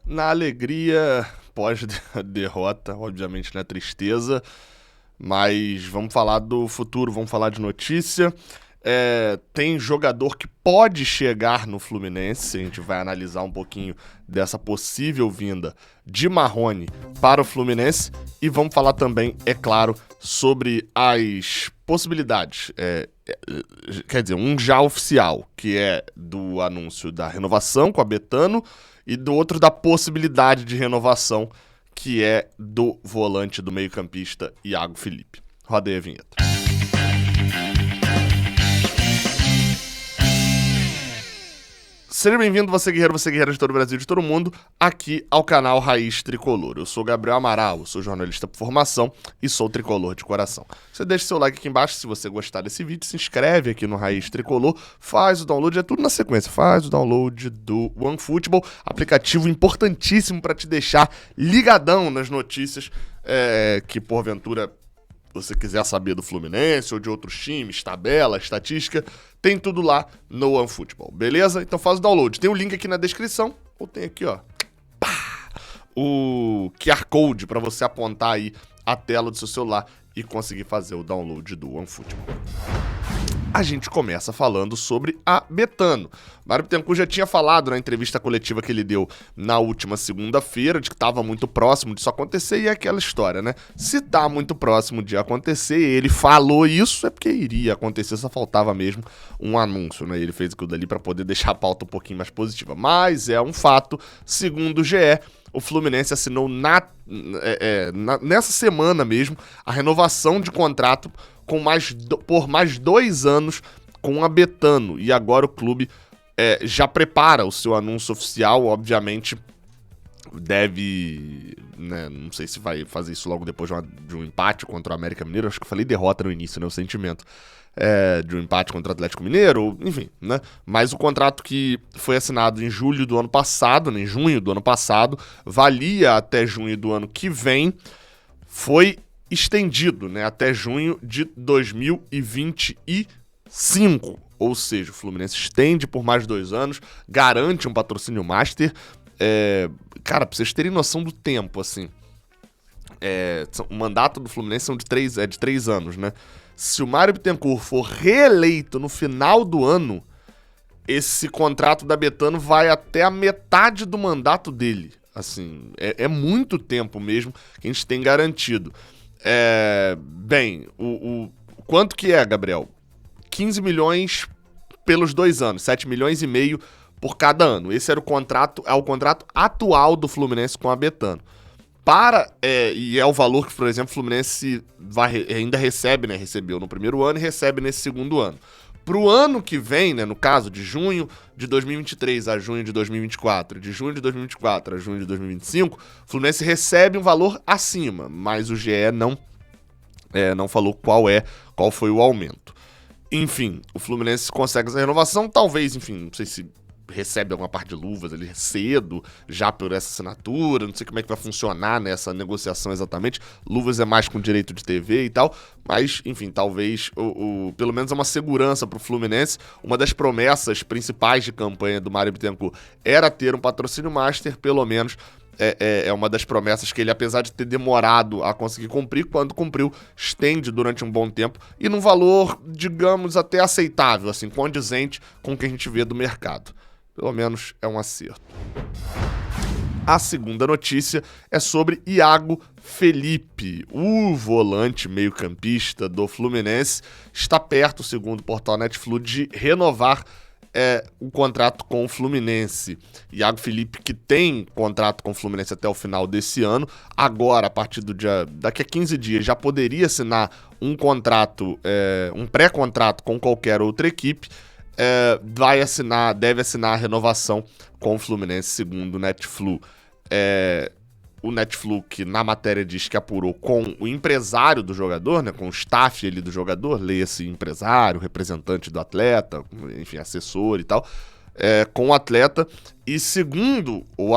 Na alegria pós-derrota, obviamente na tristeza, mas vamos falar do futuro, vamos falar de notícia. Tem jogador que pode chegar no Fluminense, a gente vai analisar um pouquinho dessa possível vinda de Marrone para o Fluminense e vamos falar também, é claro, sobre as possibilidades. Quer dizer, um já oficial, que é do anúncio da renovação com a Betano e do outro da possibilidade de renovação, que é do volante do meio-campista Iago Felipe. Roda aí a vinheta. Seja bem-vindo, você guerreira de todo o Brasil, de todo mundo, aqui ao canal Raiz Tricolor. Eu sou Gabriel Amaral, sou jornalista por formação e sou tricolor de coração. Você deixa seu like aqui embaixo se você gostar desse vídeo, se inscreve aqui no Raiz Tricolor, faz o download, é tudo na sequência, faz o download do OneFootball, aplicativo importantíssimo para te deixar ligadão nas notícias que porventura você quiser saber do Fluminense ou de outros times, tabela, estatística, tem tudo lá no OneFootball, beleza? Então faz o download. Tem o link aqui na descrição, ou tem aqui, ó, o QR Code para você apontar aí a tela do seu celular e conseguir fazer o download do OneFootball. A gente começa falando sobre a Betano. Mário Bittencourt já tinha falado na entrevista coletiva que ele deu na última segunda-feira de que estava muito próximo disso acontecer, e é aquela história, né? Se tá muito próximo de acontecer, ele falou isso, é porque iria acontecer, só faltava mesmo um anúncio, né? Ele fez aquilo dali para poder deixar a pauta um pouquinho mais positiva. Mas é um fato, segundo o GE, o Fluminense assinou nessa semana mesmo a renovação de contrato por mais 2 anos com a Betano. E agora o clube já prepara o seu anúncio oficial, obviamente deve, né, não sei se vai fazer isso logo depois de um empate contra o América Mineiro, acho que eu falei derrota no início, né, o sentimento de um empate contra o Atlético Mineiro, enfim, né, mas o contrato que foi assinado em julho do ano passado, né, em junho do ano passado, valia até junho do ano que vem, foi estendido, né, até junho de 2025, ou seja, o Fluminense estende por mais 2 anos, garante um patrocínio master. Cara, pra vocês terem noção do tempo, assim, o mandato do Fluminense é de 3 anos, né? Se o Mário Bittencourt for reeleito no final do ano, esse contrato da Betano vai até a metade do mandato dele. Assim, é muito tempo mesmo que a gente tem garantido. Bem, o quanto que é, Gabriel? 15 milhões pelos 2 anos, 7 milhões e meio por cada ano. Esse era o contrato atual do Fluminense com a Betano. E é o valor que, por exemplo, o Fluminense ainda recebe, né? Recebeu no primeiro ano e recebe nesse segundo ano. Pro ano que vem, né, no caso de junho de 2023 a junho de 2024, de junho de 2024 a junho de 2025, o Fluminense recebe um valor acima, mas o GE não falou qual foi o aumento. Enfim, o Fluminense consegue essa renovação, talvez, enfim, não sei se recebe alguma parte de luvas ali cedo, já por essa assinatura, não sei como é que vai funcionar nessa negociação exatamente, luvas é mais com direito de TV e tal, mas, enfim, talvez, pelo menos é uma segurança pro Fluminense. Uma das promessas principais de campanha do Mário Bittencourt era ter um patrocínio master, pelo menos é uma das promessas que ele, apesar de ter demorado a conseguir cumprir, quando cumpriu, estende durante um bom tempo e num valor, digamos, até aceitável, assim, condizente com o que a gente vê do mercado. Pelo menos é um acerto. A segunda notícia é sobre Iago Felipe. O volante meio-campista do Fluminense está perto, segundo o portal Netflu, de renovar um contrato com o Fluminense. Iago Felipe, que tem contrato com o Fluminense até o final desse ano, agora, a partir daqui a 15 dias, já poderia assinar um contrato, um pré-contrato com qualquer outra equipe. Deve assinar a renovação com o Fluminense, segundo o Netflu. O Netflu, que na matéria diz que apurou com o empresário do jogador, né, com o staff ali do jogador, leia-se empresário, representante do atleta, enfim, assessor e tal, com o atleta, e segundo o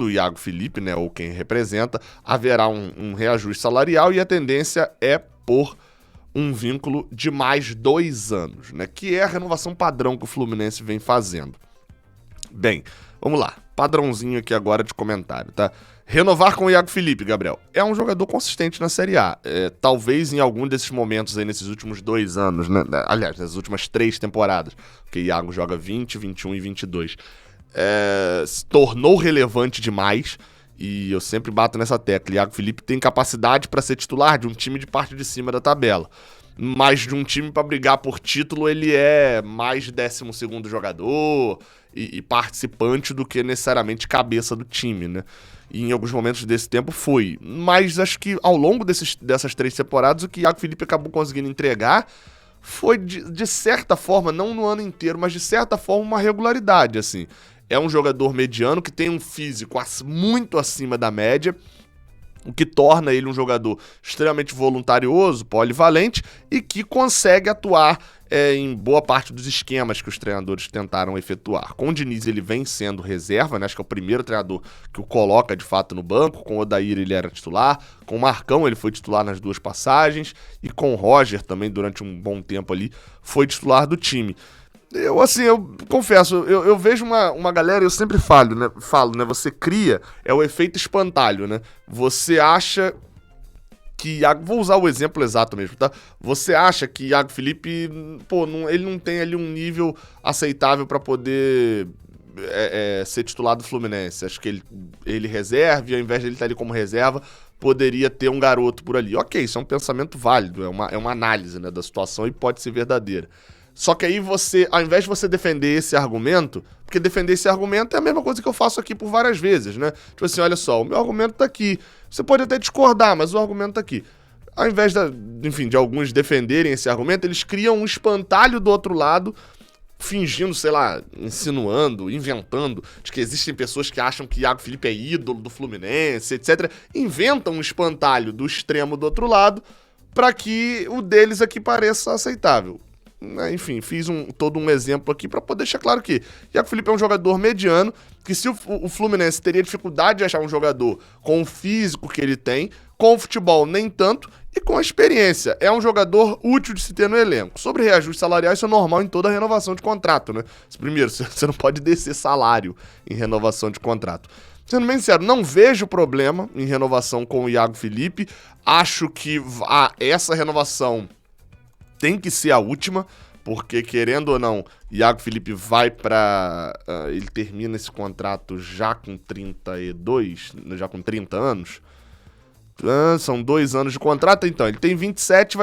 Iago Felipe, né, ou quem representa, haverá um reajuste salarial e a tendência é por um vínculo de mais 2 anos, né, que é a renovação padrão que o Fluminense vem fazendo. Bem, vamos lá. padrãozinho aqui agora de comentário, tá? Renovar com o Iago Felipe, Gabriel. É um jogador consistente na Série A. Talvez em algum desses momentos aí, nesses últimos 2 anos, né? Aliás, nas últimas 3 temporadas, porque Iago joga 20, 21 e 22. Se tornou relevante demais, e eu sempre bato nessa tecla. Iago Felipe tem capacidade para ser titular de um time de parte de cima da tabela. Mas de um time para brigar por título, ele é mais 12º jogador e participante do que necessariamente cabeça do time, né? E em alguns momentos desse tempo foi. Mas acho que ao longo dessas 3 temporadas, o que Iago Felipe acabou conseguindo entregar foi, de certa forma, não no ano inteiro, mas de certa forma uma regularidade, assim. É um jogador mediano que tem um físico muito acima da média, o que torna ele um jogador extremamente voluntarioso, polivalente e que consegue atuar em boa parte dos esquemas que os treinadores tentaram efetuar. Com o Diniz ele vem sendo reserva, né? Acho que é o primeiro treinador que o coloca de fato no banco. Com o Odair ele era titular, com o Marcão ele foi titular nas 2 passagens e com o Roger também durante um bom tempo ali foi titular do time. Eu confesso, eu vejo uma galera, eu sempre falo, né? Você cria, é o efeito espantalho, né? Você acha que vou usar o exemplo exato mesmo, tá? Você acha que Iago Felipe, ele não tem ali um nível aceitável para poder ser titular do Fluminense. Acho que ele reserva, e ao invés de ele estar ali como reserva, poderia ter um garoto por ali. Ok, isso é um pensamento válido, é uma análise, né, da situação e pode ser verdadeira. Só que aí você, ao invés de você defender esse argumento, porque defender esse argumento é a mesma coisa que eu faço aqui por várias vezes, né? Tipo assim, olha só, o meu argumento tá aqui. Você pode até discordar, mas o argumento tá aqui. Ao invés de alguns defenderem esse argumento, eles criam um espantalho do outro lado, fingindo, sei lá, insinuando, inventando, de que existem pessoas que acham que Iago Felipe é ídolo do Fluminense, etc. Inventam um espantalho do extremo do outro lado para que o deles aqui pareça aceitável. Enfim, fiz todo um exemplo aqui para poder deixar claro que Iago Felipe é um jogador mediano, que se o Fluminense teria dificuldade de achar um jogador com o físico que ele tem, com o futebol nem tanto, e com a experiência. É um jogador útil de se ter no elenco. Sobre reajuste salarial, isso é normal em toda renovação de contrato, né? Primeiro, você não pode descer salário em renovação de contrato. Sendo bem sincero, não vejo problema em renovação com o Iago Felipe. Acho que essa renovação tem que ser a última, porque querendo ou não, Iago Felipe vai ele termina esse contrato já com 32, já com 30 anos. São 2 anos de contrato, então. Ele tem 27,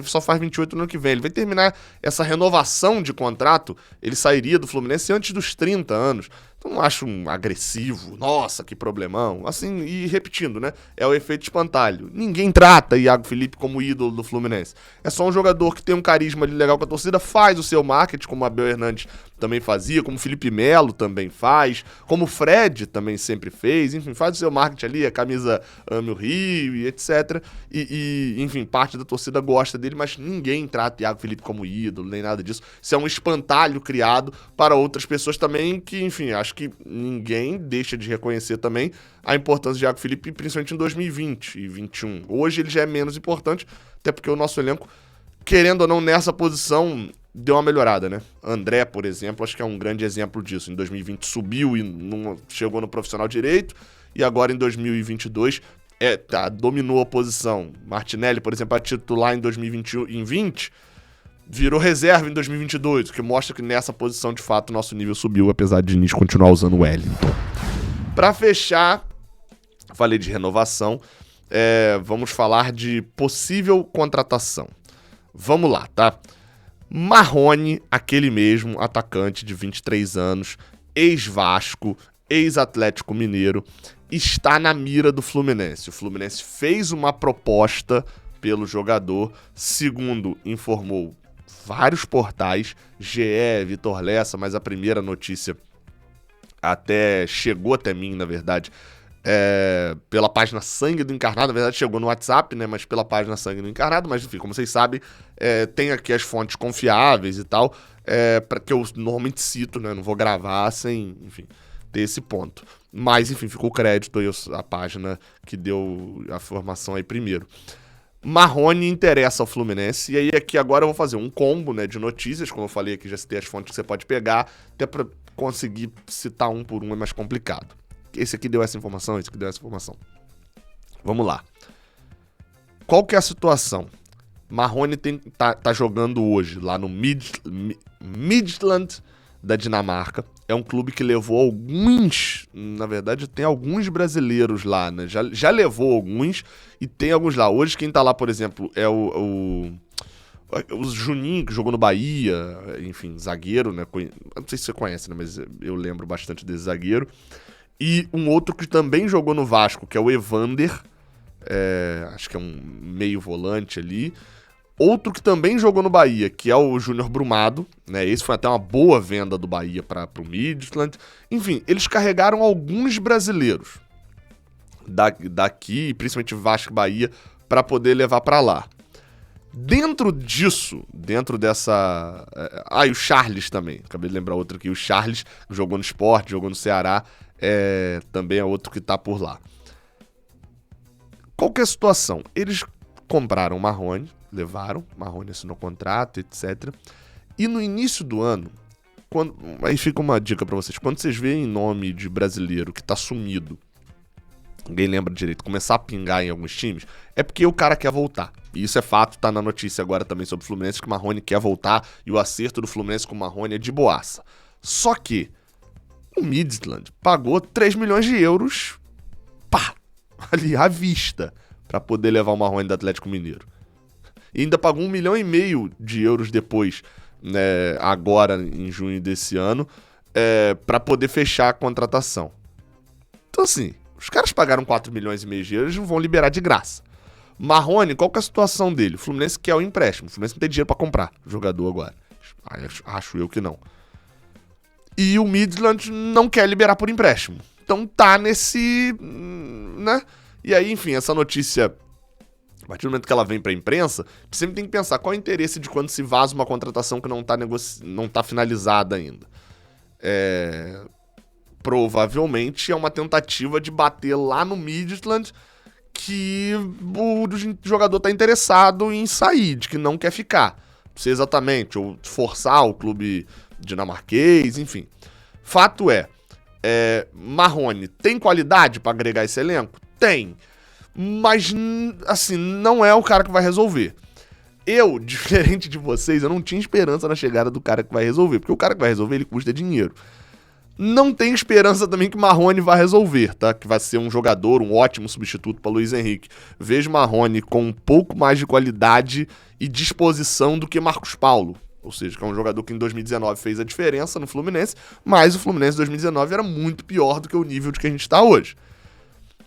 só faz 28 no ano que vem. Ele vai terminar essa renovação de contrato, ele sairia do Fluminense antes dos 30 anos. Então não acho agressivo, nossa, que problemão. Assim, e repetindo, né? É o efeito espantalho. Ninguém trata Iago Felipe como ídolo do Fluminense. É só um jogador que tem um carisma ali legal com a torcida, faz o seu marketing, como o Abel Hernandes também fazia, como o Felipe Melo também faz, como o Fred também sempre fez, enfim, faz o seu marketing ali, a camisa Ame o Rio e etc. Enfim, parte da torcida gosta dele, mas ninguém trata Iago Felipe como ídolo, nem nada disso. Isso é um espantalho criado para outras pessoas também que, enfim, acho que ninguém deixa de reconhecer também a importância de Iago Felipe, principalmente em 2020 e 2021. Hoje ele já é menos importante, até porque o nosso elenco, querendo ou não, nessa posição, deu uma melhorada, né? André, por exemplo, acho que é um grande exemplo disso. Em 2020 subiu e chegou no profissional direito, e agora em 2022 dominou a posição. Martinelli, por exemplo, a titular em 2020, virou reserva em 2022, o que mostra que nessa posição, de fato, o nosso nível subiu, apesar de Diniz continuar usando o Wellington. Para fechar, falei de renovação, vamos falar de possível contratação. Vamos lá, tá? Marrone, aquele mesmo atacante de 23 anos, ex-Vasco, ex-Atlético Mineiro, está na mira do Fluminense. O Fluminense fez uma proposta pelo jogador, segundo informou vários portais, GE, Vitor Lessa, mas a primeira notícia chegou até mim, na verdade, pela página Sangue do Encarnado. Na verdade chegou no WhatsApp, né, mas pela página Sangue do Encarnado, mas enfim, como vocês sabem, tem aqui as fontes confiáveis e tal, para que eu normalmente cito, né, não vou gravar sem, enfim, ter esse ponto. Mas, enfim, ficou o crédito aí, a página que deu a informação aí primeiro. Marrone interessa ao Fluminense, e aí aqui agora eu vou fazer um combo, né, de notícias, como eu falei aqui, já citei as fontes que você pode pegar, até para conseguir citar um por um é mais complicado. Esse aqui deu essa informação, esse aqui deu essa informação. Vamos lá. Qual que é a situação? Marrone tá jogando hoje lá no Midtjylland da Dinamarca. É um clube que levou alguns, na verdade tem alguns brasileiros lá, né? Já levou alguns e tem alguns lá. Hoje quem tá lá, por exemplo, é o Juninho, que jogou no Bahia, enfim, zagueiro, né? Não sei se você conhece, né? Mas eu lembro bastante desse zagueiro. E um outro que também jogou no Vasco, que é o Evander, acho que é um meio volante ali. Outro que também jogou no Bahia, que é o Júnior Brumado, né? Esse foi até uma boa venda do Bahia para o Midtjylland. Enfim, eles carregaram alguns brasileiros daqui, principalmente Vasco e Bahia, para poder levar para lá. Dentro disso, dentro dessa... e o Charles também. Acabei de lembrar outro aqui. O Charles jogou no Sport, jogou no Ceará. Também é outro que tá por lá. Qual que é a situação? Eles compraram o Marrone, levaram, Marrone assinou contrato, etc. E no início do ano, aí fica uma dica pra vocês, quando vocês veem nome de brasileiro que tá sumido, ninguém lembra direito, começar a pingar em alguns times, é porque o cara quer voltar. E isso é fato, tá na notícia agora também sobre o Fluminense, que o Marrone quer voltar e o acerto do Fluminense com o Marrone é de boaça. Só que o Midtjylland pagou 3 milhões de euros, ali à vista, pra poder levar o Marrone do Atlético Mineiro. E ainda pagou 1,5 milhão de euros depois, né, agora em junho desse ano, pra poder fechar a contratação. Então assim, os caras pagaram 4,5 milhões de euros e não vão liberar de graça. Marrone, qual que é a situação dele? O Fluminense quer o empréstimo, o Fluminense não tem dinheiro pra comprar o jogador agora. Acho eu que não. E o Midtjylland não quer liberar por empréstimo. Então tá nesse... né? E aí, enfim, essa notícia, a partir do momento que ela vem pra imprensa, sempre tem que pensar qual é o interesse de quando se vaza uma contratação que não tá finalizada ainda. Provavelmente é uma tentativa de bater lá no Midtjylland que o jogador tá interessado em sair, de que não quer ficar. Não sei exatamente, ou forçar o clube dinamarquês, enfim. Fato Marrone tem qualidade pra agregar esse elenco? Tem. Mas, assim, não é o cara que vai resolver. Eu, diferente de vocês, eu não tinha esperança na chegada do cara que vai resolver. Porque o cara que vai resolver, ele custa dinheiro. Não tenho esperança também que Marrone vai resolver, tá? Que vai ser um jogador, um ótimo substituto para Luiz Henrique. Vejo Marrone com um pouco mais de qualidade e disposição do que Marcos Paulo. Ou seja, que é um jogador que em 2019 fez a diferença no Fluminense, mas o Fluminense em 2019 era muito pior do que o nível de que a gente está hoje.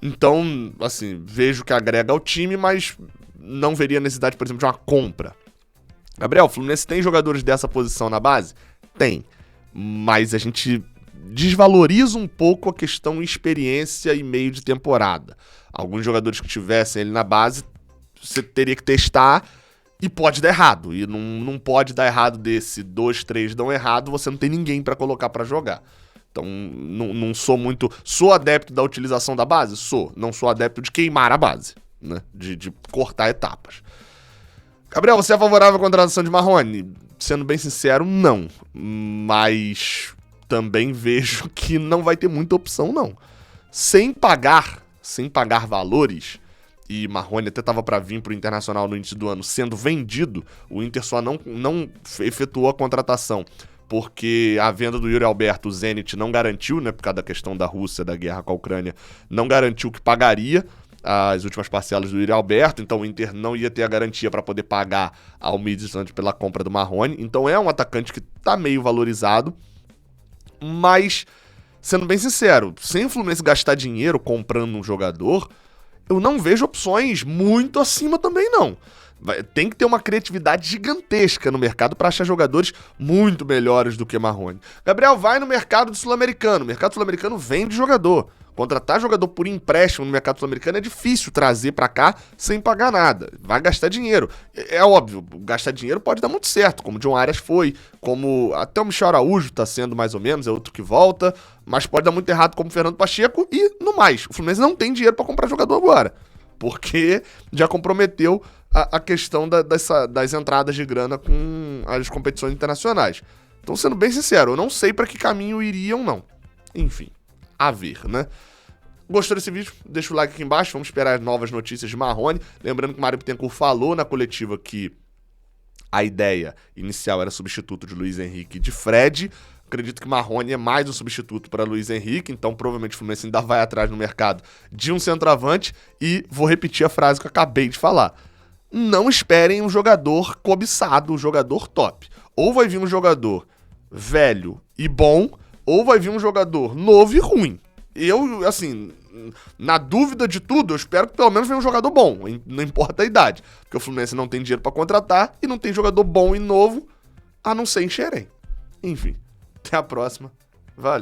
Então, assim, vejo que agrega ao time, mas não veria necessidade, por exemplo, de uma compra. Gabriel, o Fluminense tem jogadores dessa posição na base? Tem. Mas a gente desvaloriza um pouco a questão experiência e meio de temporada. Alguns jogadores que tivessem ele na base, você teria que testar e pode dar errado. E não pode dar errado desse 2, 3 dão errado, você não tem ninguém para colocar para jogar. Então, não sou muito... Sou adepto da utilização da base? Sou. Não sou adepto de queimar a base, né? De cortar etapas. Gabriel, você é favorável à contratação de Marrone? Sendo bem sincero, não. Mas também vejo que não vai ter muita opção, não. Sem pagar valores, e Marrone até estava para vir para o Internacional no início do ano, sendo vendido, o Inter só não efetuou a contratação porque a venda do Yuri Alberto, o Zenit, não garantiu, né, por causa da questão da Rússia, da guerra com a Ucrânia, não garantiu que pagaria as últimas parcelas do Yuri Alberto, então o Inter não ia ter a garantia para poder pagar ao Midtjylland pela compra do Marrone. Então é um atacante que tá meio valorizado, mas, sendo bem sincero, sem o Fluminense gastar dinheiro comprando um jogador, eu não vejo opções muito acima também, não. Tem que ter uma criatividade gigantesca no mercado para achar jogadores muito melhores do que Marrone. Gabriel, vai no mercado sul-americano. O mercado sul-americano vende jogador. Contratar jogador por empréstimo no mercado sul-americano é difícil trazer para cá sem pagar nada. Vai gastar dinheiro. É óbvio, gastar dinheiro pode dar muito certo, como o John Arias foi, como até o Michel Araújo está sendo mais ou menos, é outro que volta, mas pode dar muito errado como o Fernando Pacheco e no mais. O Fluminense não tem dinheiro para comprar jogador agora, porque já comprometeu a questão das entradas de grana com as competições internacionais. Então, sendo bem sincero, eu não sei pra que caminho iriam, não. Enfim, a ver, né? Gostou desse vídeo? Deixa o like aqui embaixo, vamos esperar as novas notícias de Marrone. Lembrando que o Mário Bittencourt falou na coletiva que a ideia inicial era substituto de Luiz Henrique e de Fred. Acredito que Marrone é mais um substituto para Luiz Henrique, então provavelmente o Fluminense ainda vai atrás no mercado de um centroavante. E vou repetir a frase que eu acabei de falar. Não esperem um jogador cobiçado, um jogador top. Ou vai vir um jogador velho e bom, ou vai vir um jogador novo e ruim. Eu, assim, na dúvida de tudo, eu espero que pelo menos venha um jogador bom, não importa a idade. Porque o Fluminense não tem dinheiro pra contratar e não tem jogador bom e novo, a não ser em Xerém. Enfim, até a próxima. Valeu.